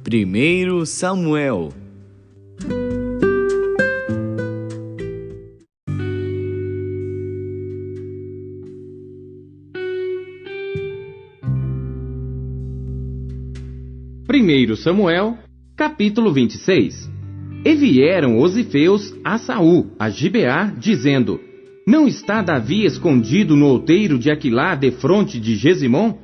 Primeiro Samuel. Primeiro Samuel, capítulo 26. E vieram os ifeus a Saul, a Gibeá, dizendo: Não está Davi escondido no outeiro de Aquilá, defronte de Gesimom?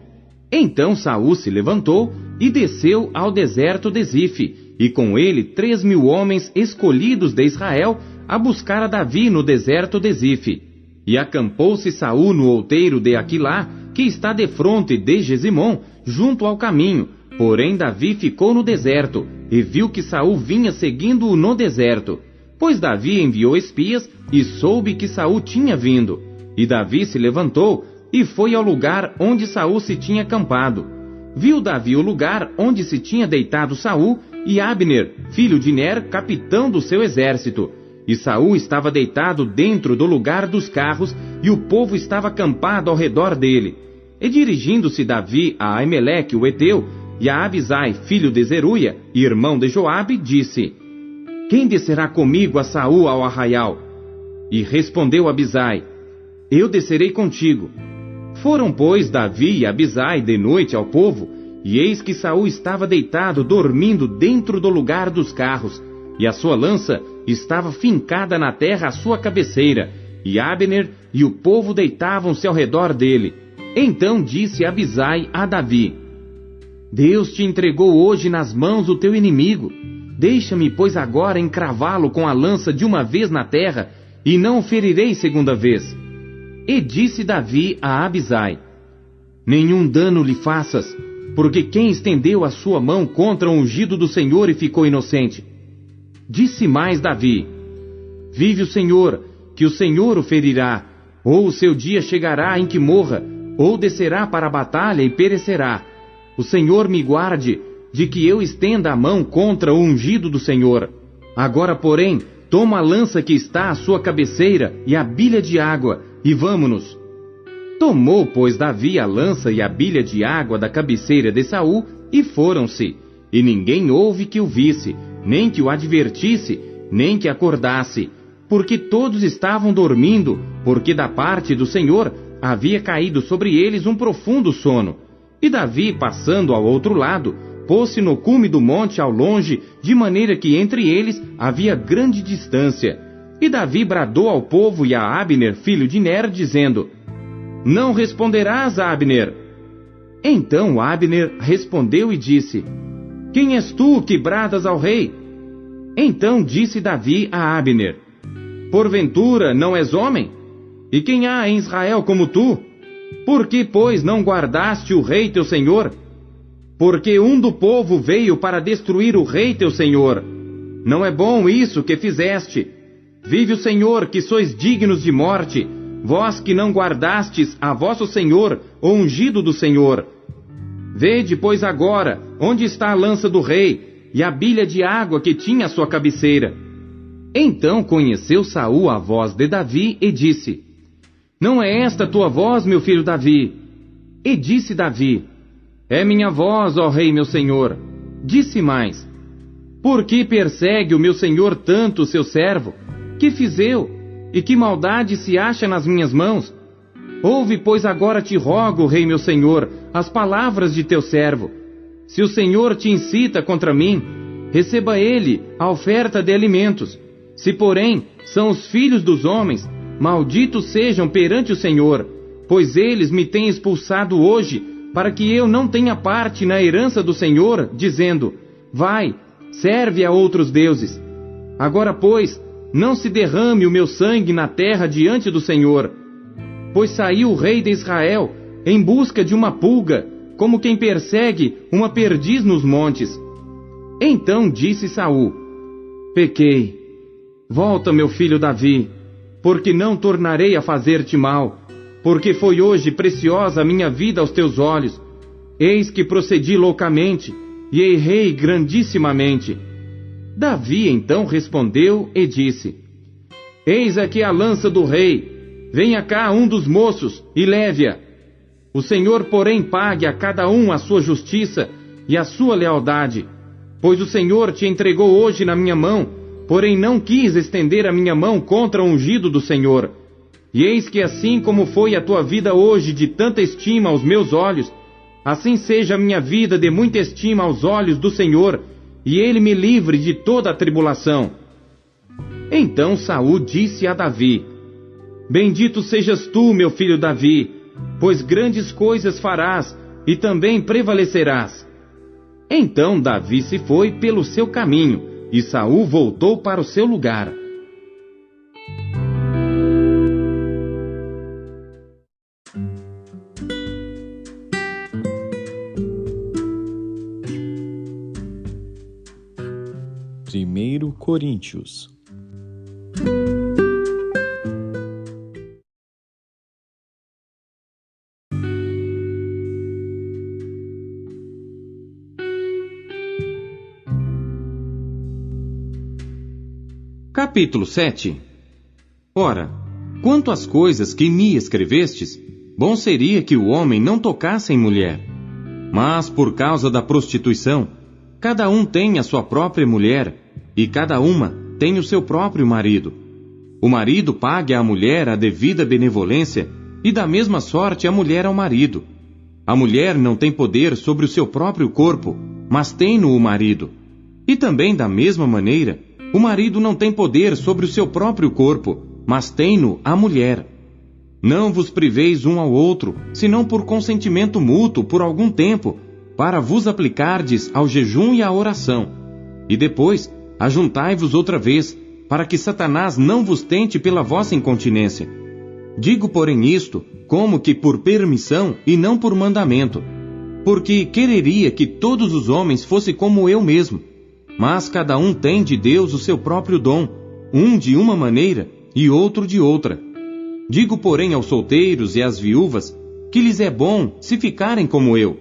Então Saul se levantou e desceu ao deserto de Zife, e com ele 3.000 homens escolhidos de Israel, a buscar a Davi no deserto de Zife. E acampou-se Saul no outeiro de Aquilá, que está defronte de Gesimom, junto ao caminho. Porém Davi ficou no deserto, e viu que Saul vinha seguindo-o no deserto. Pois Davi enviou espias, e soube que Saul tinha vindo. E Davi se levantou, e foi ao lugar onde Saul se tinha acampado. Viu Davi o lugar onde se tinha deitado Saul, e Abner, filho de Ner, capitão do seu exército. E Saul estava deitado dentro do lugar dos carros, e o povo estava acampado ao redor dele. E dirigindo-se Davi a Aimeleque, o Eteu, e a Abisai, filho de Zeruia, irmão de Joabe, disse: Quem descerá comigo a Saul ao arraial? E respondeu Abisai: Eu descerei contigo. Foram, pois, Davi e Abisai de noite ao povo, e eis que Saul estava deitado, dormindo dentro do lugar dos carros, e a sua lança estava fincada na terra à sua cabeceira, e Abner e o povo deitavam-se ao redor dele. Então disse Abisai a Davi: Deus te entregou hoje nas mãos o teu inimigo. Deixa-me, pois, agora encravá-lo com a lança de uma vez na terra, e não o ferirei segunda vez. E disse Davi a Abisai: Nenhum dano lhe faças, porque quem estendeu a sua mão contra o ungido do Senhor e ficou inocente? Disse mais Davi: Vive o Senhor, que o Senhor o ferirá, ou o seu dia chegará em que morra, ou descerá para a batalha e perecerá. O Senhor me guarde de que eu estenda a mão contra o ungido do Senhor. Agora, porém, toma a lança que está à sua cabeceira e a bilha de água, e vamo-nos. Tomou, pois, Davi a lança e a bilha de água da cabeceira de Saul, e foram-se. E ninguém houve que o visse, nem que o advertisse, nem que acordasse, porque todos estavam dormindo, porque da parte do Senhor havia caído sobre eles um profundo sono. E Davi, passando ao outro lado, pôs-se no cume do monte ao longe, de maneira que entre eles havia grande distância. E Davi bradou ao povo e a Abner, filho de Ner, dizendo: Não responderás, Abner. Então Abner respondeu e disse: Quem és tu que bradas ao rei? Então disse Davi a Abner: Porventura não és homem? E quem há em Israel como tu? Por que, pois, não guardaste o rei teu senhor? Porque um do povo veio para destruir o rei teu senhor. Não é bom isso que fizeste. Vive o Senhor, que sois dignos de morte, vós que não guardastes a vosso senhor, o ungido do Senhor. Vede, pois, agora, onde está a lança do rei, e a bilha de água que tinha à sua cabeceira. Então conheceu Saul a voz de Davi e disse: Não é esta tua voz, meu filho Davi? E disse Davi: É minha voz, ó rei meu senhor. Disse mais: Por que persegue o meu senhor tanto o seu servo? Que fiz eu? E que maldade se acha nas minhas mãos? Ouve, pois, agora te rogo, rei meu senhor, as palavras de teu servo. Se o Senhor te incita contra mim, receba ele a oferta de alimentos. Se, porém, são os filhos dos homens, malditos sejam perante o Senhor, pois eles me têm expulsado hoje, para que eu não tenha parte na herança do Senhor, dizendo: Vai, serve a outros deuses. Agora, pois, não se derrame o meu sangue na terra diante do Senhor. Pois saiu o rei de Israel em busca de uma pulga, como quem persegue uma perdiz nos montes. Então disse Saul: Pequei. Volta, meu filho Davi, porque não tornarei a fazer-te mal, porque foi hoje preciosa a minha vida aos teus olhos. Eis que procedi loucamente, e errei grandissimamente. Davi então respondeu e disse: Eis aqui a lança do rei. venha cá um dos moços e leve-a. O Senhor, porém, pague a cada um a sua justiça e a sua lealdade. Pois o Senhor te entregou hoje na minha mão, porém não quis estender a minha mão contra o ungido do Senhor. E eis que assim como foi a tua vida hoje de tanta estima aos meus olhos, assim seja a minha vida de muita estima aos olhos do Senhor, e Ele me livre de toda a tribulação. Então Saul disse a Davi: Bendito sejas tu, meu filho Davi, pois grandes coisas farás, e também prevalecerás. Então Davi se foi pelo seu caminho, e Saul voltou para o seu lugar. Primeiro Coríntios. Capítulo 7. Ora, quanto às coisas que me escrevestes, bom seria que o homem não tocasse em mulher. Mas por causa da prostituição, cada um tem a sua própria mulher, e cada uma tem o seu próprio marido. O marido pague à mulher a devida benevolência, e da mesma sorte a mulher ao marido. A mulher não tem poder sobre o seu próprio corpo, mas tem-no o marido. E também da mesma maneira, o marido não tem poder sobre o seu próprio corpo, mas tem-no a mulher. Não vos priveis um ao outro, senão por consentimento mútuo por algum tempo, para vos aplicardes ao jejum e à oração. E depois, ajuntai-vos outra vez, para que Satanás não vos tente pela vossa incontinência. Digo, porém, isto, como que por permissão e não por mandamento. Porque quereria que todos os homens fossem como eu mesmo. Mas cada um tem de Deus o seu próprio dom, um de uma maneira e outro de outra. Digo, porém, aos solteiros e às viúvas, que lhes é bom se ficarem como eu.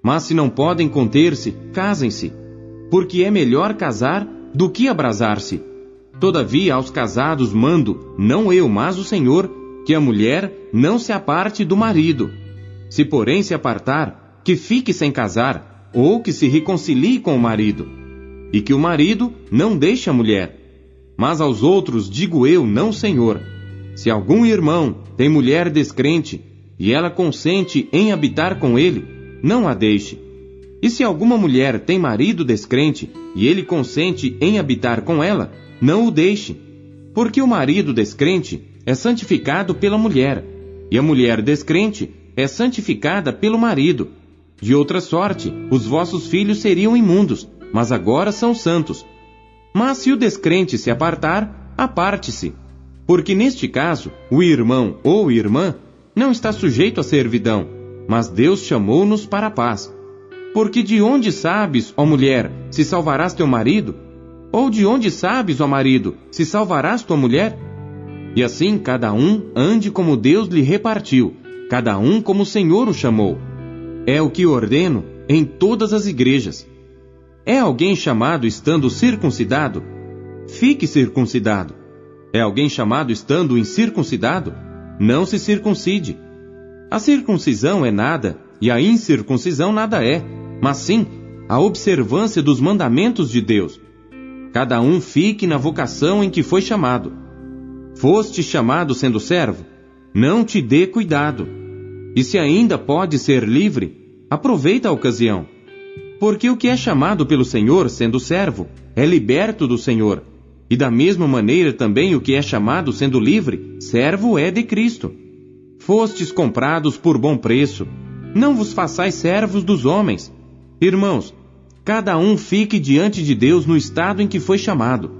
Mas se não podem conter-se, casem-se, porque é melhor casar do que abrasar-se. Todavia aos casados mando, não eu, mas o Senhor, que a mulher não se aparte do marido. Se porém se apartar, que fique sem casar, ou que se reconcilie com o marido. E que o marido não deixe a mulher. Mas aos outros digo eu, não Senhor: se algum irmão tem mulher descrente, e ela consente em habitar com ele, não a deixe. E se alguma mulher tem marido descrente, e ele consente em habitar com ela, não o deixe. Porque o marido descrente é santificado pela mulher, e a mulher descrente é santificada pelo marido. De outra sorte, os vossos filhos seriam imundos, mas agora são santos. Mas se o descrente se apartar, aparte-se. Porque neste caso, o irmão ou irmã não está sujeito à servidão, mas Deus chamou-nos para a paz. Porque de onde sabes, ó mulher, se salvarás teu marido? Ou de onde sabes, ó marido, se salvarás tua mulher? E assim cada um ande como Deus lhe repartiu, cada um como o Senhor o chamou. É o que ordeno em todas as igrejas. É alguém chamado estando circuncidado? Fique circuncidado. É alguém chamado estando incircuncidado? Não se circuncide. A circuncisão é nada, e a incircuncisão nada é, mas sim a observância dos mandamentos de Deus. Cada um fique na vocação em que foi chamado. Foste chamado sendo servo? Não te dê cuidado. E se ainda pode ser livre, aproveita a ocasião. Porque o que é chamado pelo Senhor, sendo servo, é liberto do Senhor. E da mesma maneira também o que é chamado sendo livre, servo é de Cristo. Fostes comprados por bom preço. Não vos façais servos dos homens. Irmãos, cada um fique diante de Deus no estado em que foi chamado.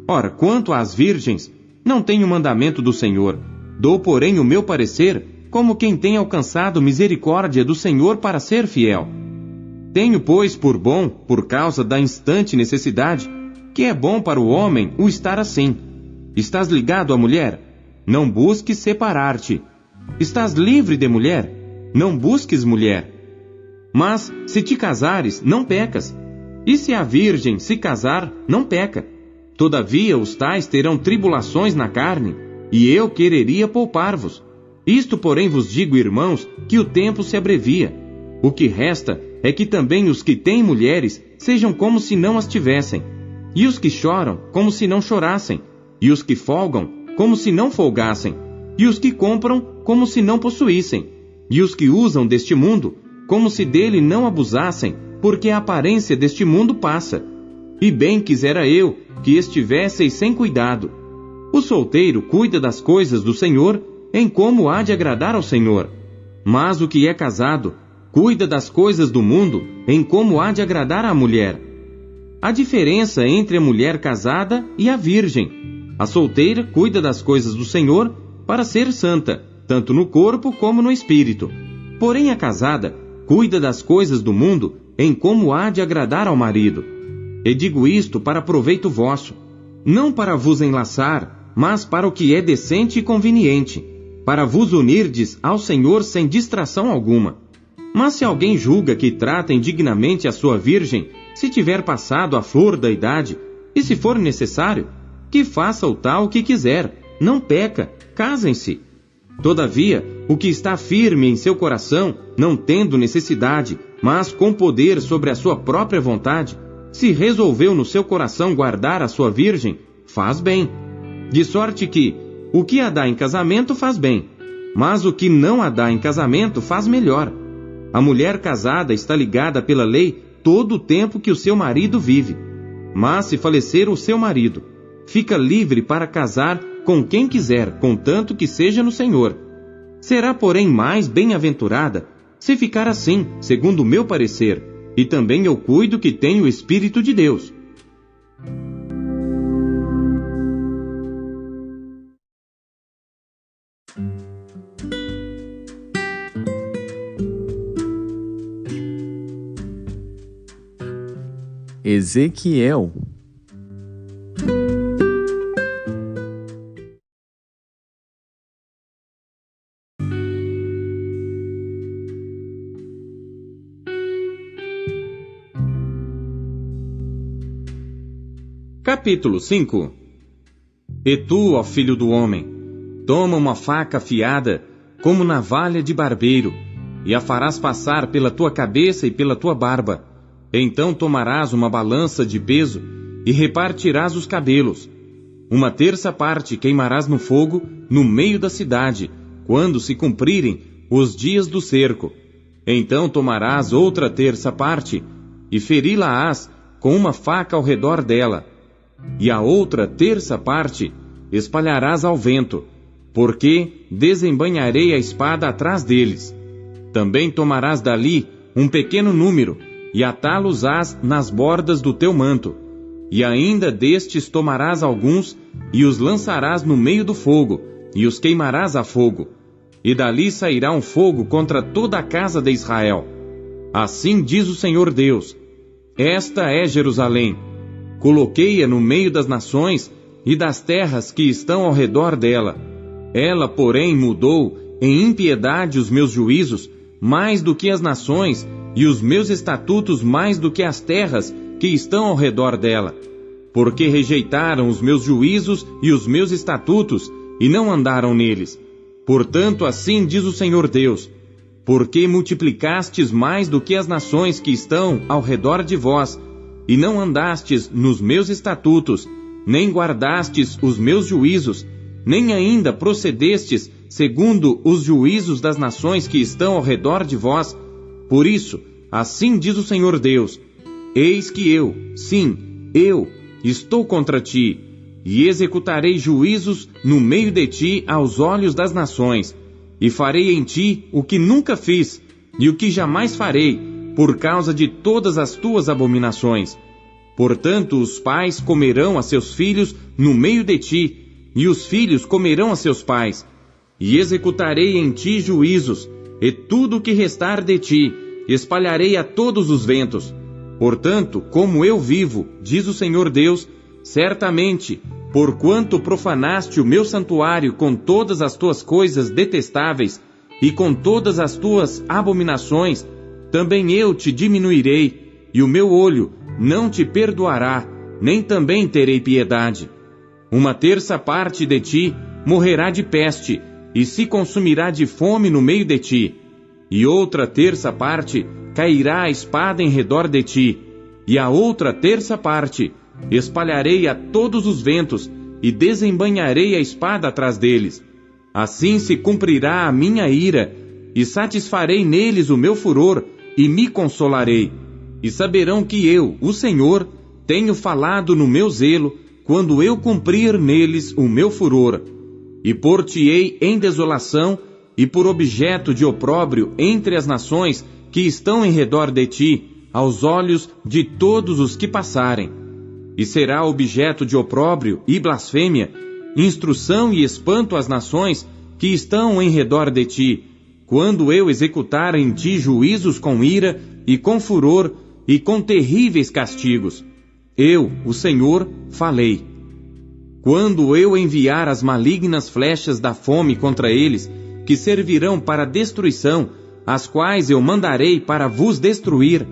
Ora, quanto às virgens, não tenho mandamento do Senhor. Dou, porém, o meu parecer, como quem tem alcançado misericórdia do Senhor para ser fiel. Tenho, pois, por bom, por causa da instante necessidade, que é bom para o homem o estar assim. Estás ligado à mulher? Não busques separar-te. Estás livre de mulher? Não busques mulher. Mas, se te casares, não pecas. E se a virgem se casar, não peca. Todavia os tais terão tribulações na carne, e eu quereria poupar-vos. Isto, porém, vos digo, irmãos, que o tempo se abrevia. O que resta é que também os que têm mulheres sejam como se não as tivessem, e os que choram, como se não chorassem, e os que folgam, como se não folgassem, e os que compram, como se não possuíssem, e os que usam deste mundo, como se dele não abusassem, porque a aparência deste mundo passa. E bem quisera eu que estivesseis sem cuidado. O solteiro cuida das coisas do Senhor, em como há de agradar ao Senhor. Mas o que é casado cuida das coisas do mundo, em como há de agradar à mulher. A diferença entre a mulher casada e a virgem: a solteira cuida das coisas do Senhor para ser santa, tanto no corpo como no espírito. Porém a casada cuida das coisas do mundo, em como há de agradar ao marido. E digo isto para proveito vosso, não para vos enlaçar, mas para o que é decente e conveniente, para vos unirdes ao Senhor sem distração alguma. Mas se alguém julga que trata indignamente a sua virgem, se tiver passado a flor da idade, e se for necessário, que faça o tal que quiser, não peca, casem-se. Todavia, o que está firme em seu coração, não tendo necessidade, mas com poder sobre a sua própria vontade, se resolveu no seu coração guardar a sua virgem, faz bem. De sorte que, o que a dá em casamento faz bem, mas o que não a dá em casamento faz melhor. A mulher casada está ligada pela lei todo o tempo que o seu marido vive. Mas se falecer o seu marido, fica livre para casar com quem quiser, contanto que seja no Senhor. Será, porém, mais bem-aventurada se ficar assim, segundo o meu parecer, e também eu cuido que tenho o Espírito de Deus. Ezequiel. Capítulo 5. E tu, ó filho do homem, toma uma faca afiada, como navalha de barbeiro, e a farás passar pela tua cabeça e pela tua barba. Então tomarás uma balança de peso, e repartirás os cabelos. 1/3 parte queimarás no fogo, no meio da cidade, quando se cumprirem os dias do cerco. Então tomarás outra 1/3 parte, e feri-la-ás com uma faca ao redor dela. E a outra 1/3 parte espalharás ao vento, porque desembainharei a espada atrás deles. Também tomarás dali um pequeno número, e atá-los-ás nas bordas do teu manto. E ainda destes tomarás alguns, e os lançarás no meio do fogo, e os queimarás a fogo. E dali sairá um fogo contra toda a casa de Israel. Assim diz o Senhor Deus: esta é Jerusalém. Coloquei-a no meio das nações e das terras que estão ao redor dela. Ela, porém, mudou em impiedade os meus juízos mais do que as nações, e os meus estatutos mais do que as terras que estão ao redor dela. Porque rejeitaram os meus juízos e os meus estatutos, e não andaram neles. Portanto, assim diz o Senhor Deus: porque multiplicastes mais do que as nações que estão ao redor de vós, e não andastes nos meus estatutos, nem guardastes os meus juízos, nem ainda procedestes segundo os juízos das nações que estão ao redor de vós. Por isso, assim diz o Senhor Deus: eis que eu, sim, eu, estou contra ti, e executarei juízos no meio de ti aos olhos das nações, e farei em ti o que nunca fiz, e o que jamais farei, por causa de todas as tuas abominações. Portanto, os pais comerão a seus filhos no meio de ti, e os filhos comerão a seus pais, e executarei em ti juízos, e tudo o que restar de ti espalharei a todos os ventos. Portanto, como eu vivo, diz o Senhor Deus, certamente, porquanto profanaste o meu santuário com todas as tuas coisas detestáveis, e com todas as tuas abominações, também eu te diminuirei, e o meu olho não te perdoará, nem também terei piedade. 1/3 parte de ti morrerá de peste, e se consumirá de fome no meio de ti. E outra terça parte cairá a espada em redor de ti, e a outra terça parte espalharei a todos os ventos, e desembainharei a espada atrás deles. Assim se cumprirá a minha ira, e satisfarei neles o meu furor, e me consolarei. E saberão que eu, o Senhor, tenho falado no meu zelo, quando eu cumprir neles o meu furor. E pôr-te-ei em desolação, e por objeto de opróbrio entre as nações que estão em redor de ti, aos olhos de todos os que passarem. E será objeto de opróbrio e blasfêmia, instrução e espanto às nações que estão em redor de ti, quando eu executar em ti juízos com ira e com furor e com terríveis castigos. Eu, o Senhor, falei. Quando eu enviar as malignas flechas da fome contra eles, que servirão para destruição, as quais eu mandarei para vos destruir,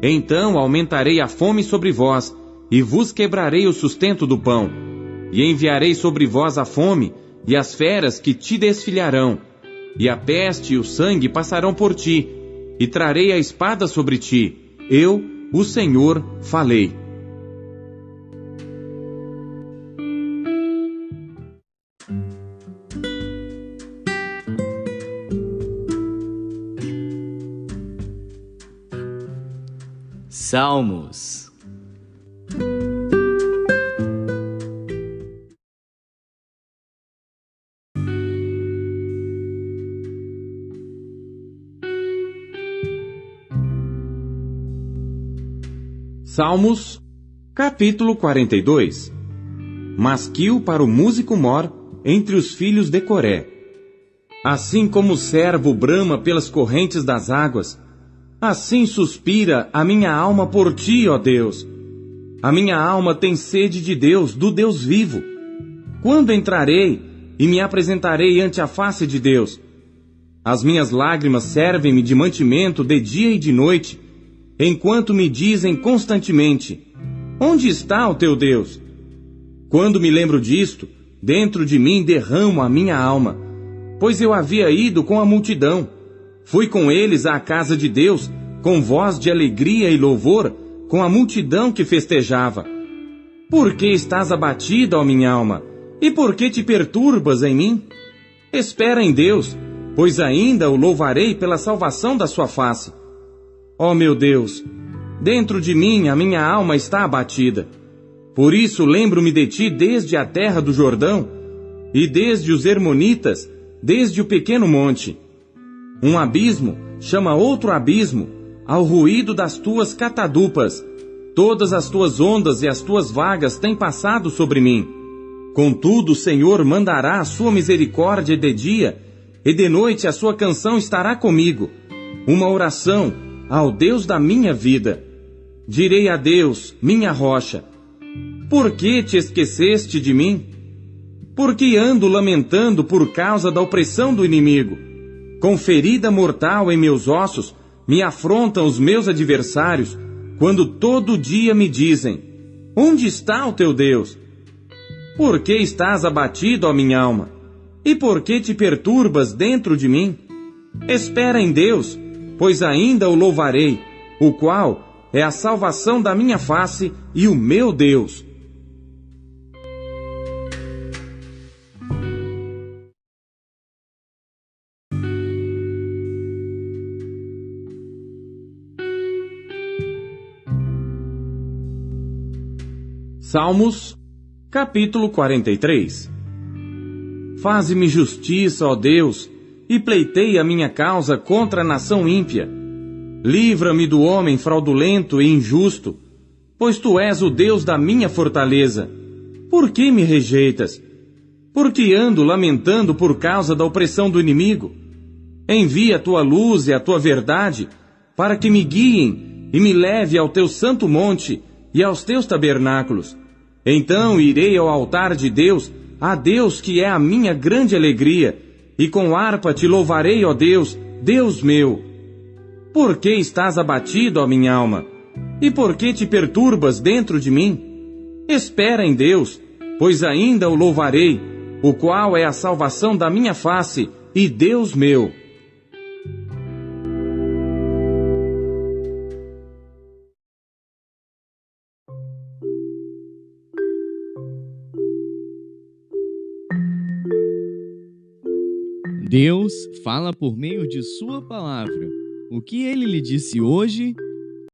então aumentarei a fome sobre vós, e vos quebrarei o sustento do pão. E enviarei sobre vós a fome, e as feras que te desfilharão, e a peste e o sangue passarão por ti, e trarei a espada sobre ti. Eu, o Senhor, falei. Salmos. Salmos, capítulo 42. Masquil para o músico mor entre os filhos de Coré. Assim como o servo brama pelas correntes das águas, assim suspira a minha alma por ti, ó Deus. A minha alma tem sede de Deus, do Deus vivo. Quando entrarei e me apresentarei ante a face de Deus? As minhas lágrimas servem-me de mantimento de dia e de noite, enquanto me dizem constantemente: onde está o teu Deus? Quando me lembro disto, dentro de mim derramo a minha alma, pois eu havia ido com a multidão. Fui com eles à casa de Deus, com voz de alegria e louvor, com a multidão que festejava. Por que estás abatida, ó minha alma? E por que te perturbas em mim? Espera em Deus, pois ainda o louvarei pela salvação da sua face. Ó meu Deus, dentro de mim a minha alma está abatida. Por isso lembro-me de ti desde a terra do Jordão, e desde os Hermonitas, desde o pequeno monte. Um abismo chama outro abismo, ao ruído das tuas catadupas. Todas as tuas ondas e as tuas vagas têm passado sobre mim. Contudo, o Senhor mandará a sua misericórdia de dia, e de noite a sua canção estará comigo. Uma oração ao Deus da minha vida. Direi a Deus, minha rocha: por que te esqueceste de mim? Porque ando lamentando por causa da opressão do inimigo. Com ferida mortal em meus ossos, me afrontam os meus adversários, quando todo dia me dizem: onde está o teu Deus? Por que estás abatido, ó minha alma? E por que te perturbas dentro de mim? Espera em Deus, pois ainda o louvarei, o qual é a salvação da minha face e o meu Deus. Salmos, capítulo 43. Faze-me justiça, ó Deus, e pleiteia a minha causa contra a nação ímpia. Livra-me do homem fraudulento e injusto, pois tu és o Deus da minha fortaleza. Por que me rejeitas? Porque ando lamentando por causa da opressão do inimigo. Envia a tua luz e a tua verdade, para que me guiem e me leve ao teu santo monte e aos teus tabernáculos. Então irei ao altar de Deus, a Deus que é a minha grande alegria, e com harpa te louvarei, ó Deus, Deus meu. Por que estás abatido, ó minha alma? E por que te perturbas dentro de mim? Espera em Deus, pois ainda o louvarei, o qual é a salvação da minha face e Deus meu. Deus fala por meio de sua palavra. O que ele lhe disse hoje